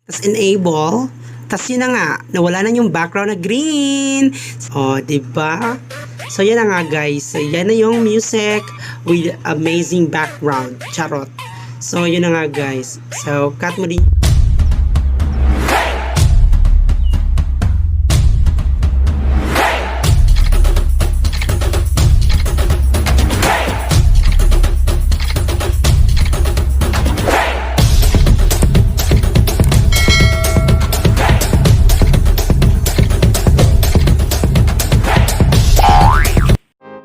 Tapos enable. Tapos yun na nga, nawala na yung background na green. O, diba? So, yan na nga guys. So, yan na yung music with amazing background. Charot. So, yun na nga guys. So, cut mo din.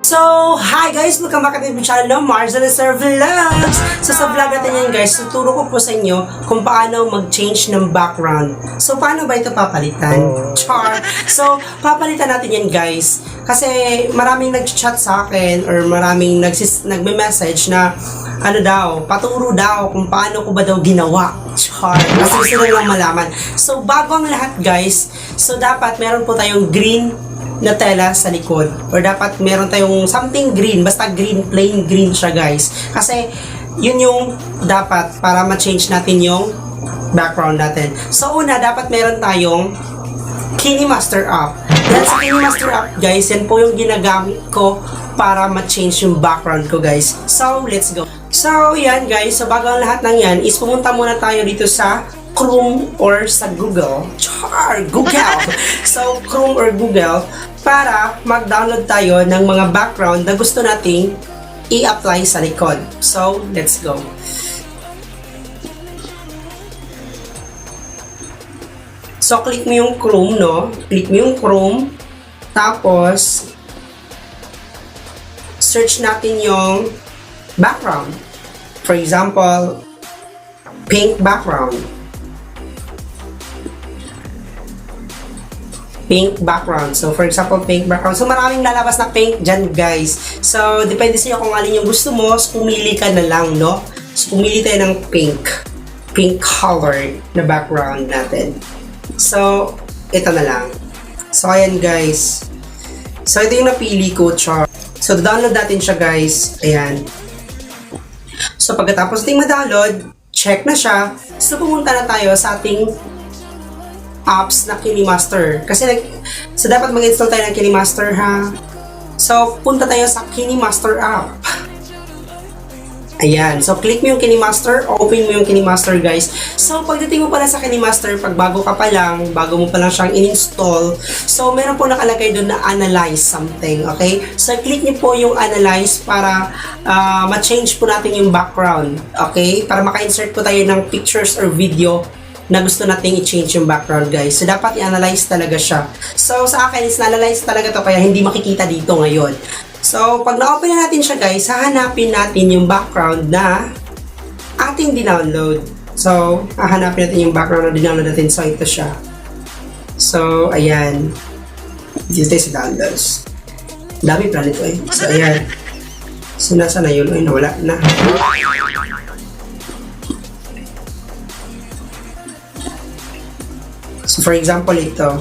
So, hi guys! Welcome back to my channel, no? Mars and Sir Vlogs! So, sa vlog natin yan guys, tuturo ko po sa inyo kung paano mag-change ng background. So, paano ba ito papalitan? Char! So, papalitan natin yan guys. Kasi maraming nag-chat sa akin or maraming nagme-message na ano daw, paturo daw kung paano ko ba daw ginawa. Char! Kasi gusto lang malaman. So, bago ang lahat guys, so dapat meron po tayong green na tela sa likod or dapat meron tayong something green, basta green, plain green siya guys, kasi yun yung dapat para ma-change natin yung background natin. So una, dapat meron tayong KineMaster app. Dahil sa KineMaster app guys, yan po yung ginagamit ko para ma-change yung background ko guys. So let's go. So yan guys, so bago ang lahat ng yan is pumunta muna tayo dito sa Chrome or sa Google. Google! So, Chrome or Google para mag-download tayo ng mga background na gusto nating i-apply sa likod. So, let's go. So, click mo yung Chrome, no? Click mo yung Chrome. Tapos, search natin yung background. For example, pink background. Pink background. So, for example, pink background. So, maraming lalabas na pink dyan, guys. So, depende sa iyo kung alin yung gusto mo. So, pumili ka na lang, no? So, pumili tayo ng pink. Pink color na background natin. So, ito na lang. So, ayan, guys. So, ito yung napili ko, char. So, download natin siya, guys. Ayan. So, pagkatapos natin ma-download, check na siya. So, pumunta na tayo sa ating apps na KineMaster. Kasi so dapat mag-install tayo ng KineMaster ha. So punta tayo sa KineMaster app. Ayan. So click mo yung KineMaster, open mo yung KineMaster guys. So pagdating mo pala sa KineMaster, pag bago ka pa lang, bago mo pa lang siyang in-install, so meron po nakalagay doon na analyze something. Okay? So click niyo po yung analyze para ma-change po natin yung background. Okay? Para maka-insert po tayo ng pictures or video na gusto nating i-change yung background guys. So, dapat i-analyze talaga siya. So, sa akin is na-analyze talaga to kaya hindi makikita dito ngayon. So, pag na-open na natin siya guys, hahanapin natin yung background na ating dinownload. So, hahanapin natin yung background na dinownload natin. So, ito siya. So, ayan. Dito tayo sa downloads. Dami pala nito eh. So, ayan. So, nasa na yun? Ay, nawala na. So, for example, ito.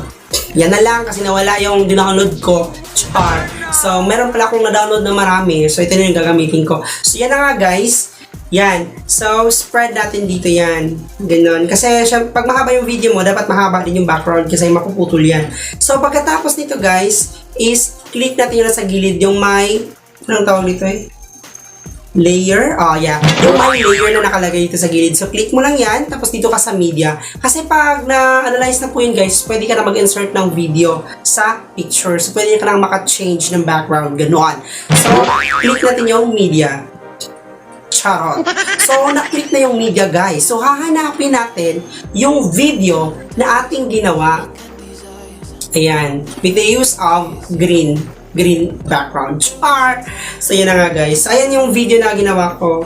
Yan na lang kasi nawala yung dinownload ko. Char. So, meron pala akong na-download na marami. So, ito na yung gagamitin ko. So, yan na nga guys. Yan. So, spread natin dito yan. Ganon. Kasi, pag mahaba yung video mo, dapat mahaba din yung background kasi mapuputol yan. So, pagkatapos nito guys, is click natin yung nasa gilid yung may, anong tawag dito eh? Layer, yeah. Yung may layer na nakalagay dito sa gilid. So, click mo lang yan, tapos dito ka sa media. Kasi pag na-analyze na po yun, guys, pwede ka na mag-insert ng video sa picture. So, pwede ka na maka-change ng background, ganoon. So, click natin yung media. Charot. So, na-click na yung media, guys. So, hahanapin natin yung video na ating ginawa. Ayan. With the use of green background. Char! So, yun na nga guys. Ayan yung video na ginawa ko.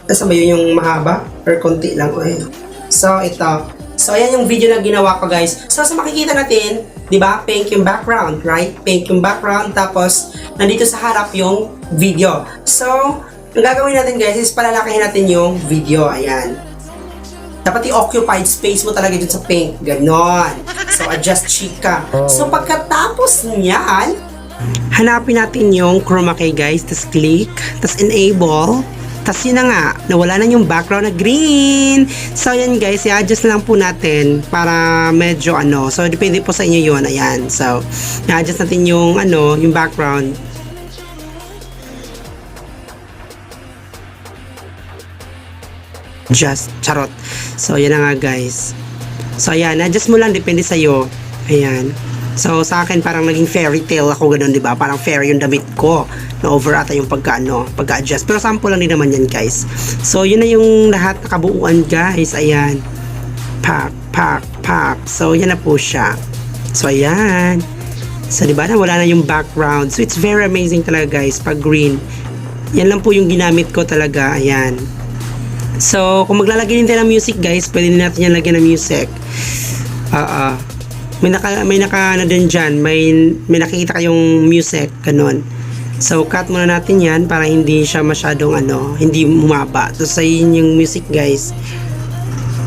Nasa ba yun yung mahaba? Or konti lang ko eh. So, ito. So, ayan yung video na ginawa ko guys. So, sa makikita natin, di ba? Pink yung background, right? Pink yung background. Tapos, nandito sa harap yung video. So, ang gagawin natin guys is palalakihin natin yung video. Ayan. Dapat i-occupied space mo talaga dun sa pink. Ganon. So, adjust chika. So, pagkatapos niyan, hanapin natin yung chroma key guys, tapos click, tapos enable, Tas yun na nga, nawala na yung background na green. So yan guys, i-adjust na lang po natin para medyo ano. So depende po sa inyo yun. Ayan. So i-adjust natin yung ano, yung background. Just charot. So yan na nga guys. So ayan, adjust mo lang, depende sa iyo. Ayan. So sa akin parang naging fairy tale ako ganun, 'di ba? Parang fairy yung damit ko. Na over ata yung pagka-adjust. Pero sample lang din naman yan, guys. So yun na yung lahat nakabuuan, guys. Ayan. Pak, pak, pak. So yan na po siya. So ayan. So di ba na wala na yung background. So it's very amazing talaga, guys, pag green. Yan lang po yung ginamit ko talaga. Ayan. So, kung maglalagay din tayo ng music, guys, pwede din natin yan lagyan ng music. May naka ano din dyan, may nakikita kayong music, ganun. So, cut muna natin yan para hindi siya masyadong ano, hindi bumaba. So, sa yun yung music, guys.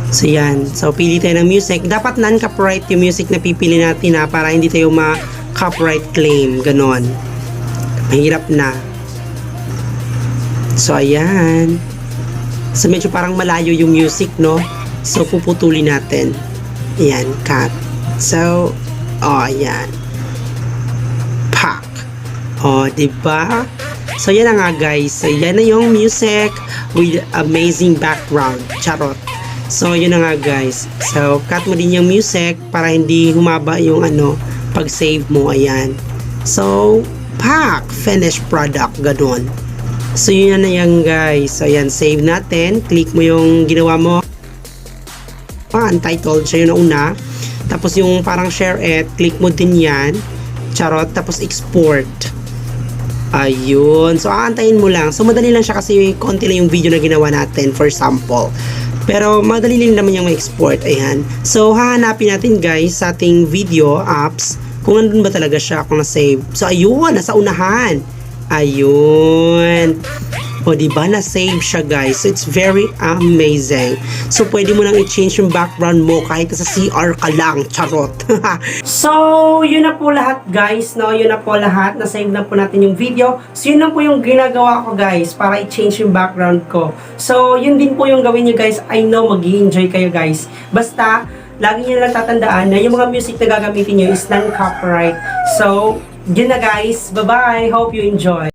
So, yan. So, pili tayo ng music. Dapat non-copyright yung music na pipili natin, ha, para hindi tayo ma-copyright claim, ganun. Mahirap na. So, ayan. So, medyo parang malayo yung music, no? So, puputulin natin. Ayan, cut. So, ayan. Pak. Diba? So, yan na nga, guys. So, yan na yung music with amazing background. Charot. So, yun na nga, guys. So, cut mo din yung music para hindi humaba yung ano, pag-save mo. Ayan. So, pak. Finished product. Ganun. So, yun na yan, guys. So, ayan, save natin. Click mo yung ginawa mo. Untitled siya yun na una. Tapos, yung parang share it, click mo din yan. Charot. Tapos, export. Ayun. So, aantayin mo lang. So, madali lang siya kasi konti lang yung video na ginawa natin for sample. Pero, madali lang naman yung ma-export. Ayan. So, hahanapin natin, guys, sa ating video apps kung nandun ba talaga siya kung na-save. So, ayun. Nasa unahan. Ayun. Diba? Na-save siya, guys. So, it's very amazing. So, pwede mo nang i-change yung background mo kahit sa CR ka lang. Charot. So, yun na po lahat, guys. No? Yun na po lahat. Na-save na po natin yung video. So, yun lang po yung ginagawa ko, guys, para i-change yung background ko. So, yun din po yung gawin nyo, guys. I know mag-i-enjoy kayo, guys. Basta, lagi nyo lang tatandaan na yung mga music na gagamitin nyo is non-copyright. So, yun na, guys. Bye-bye. Hope you enjoy.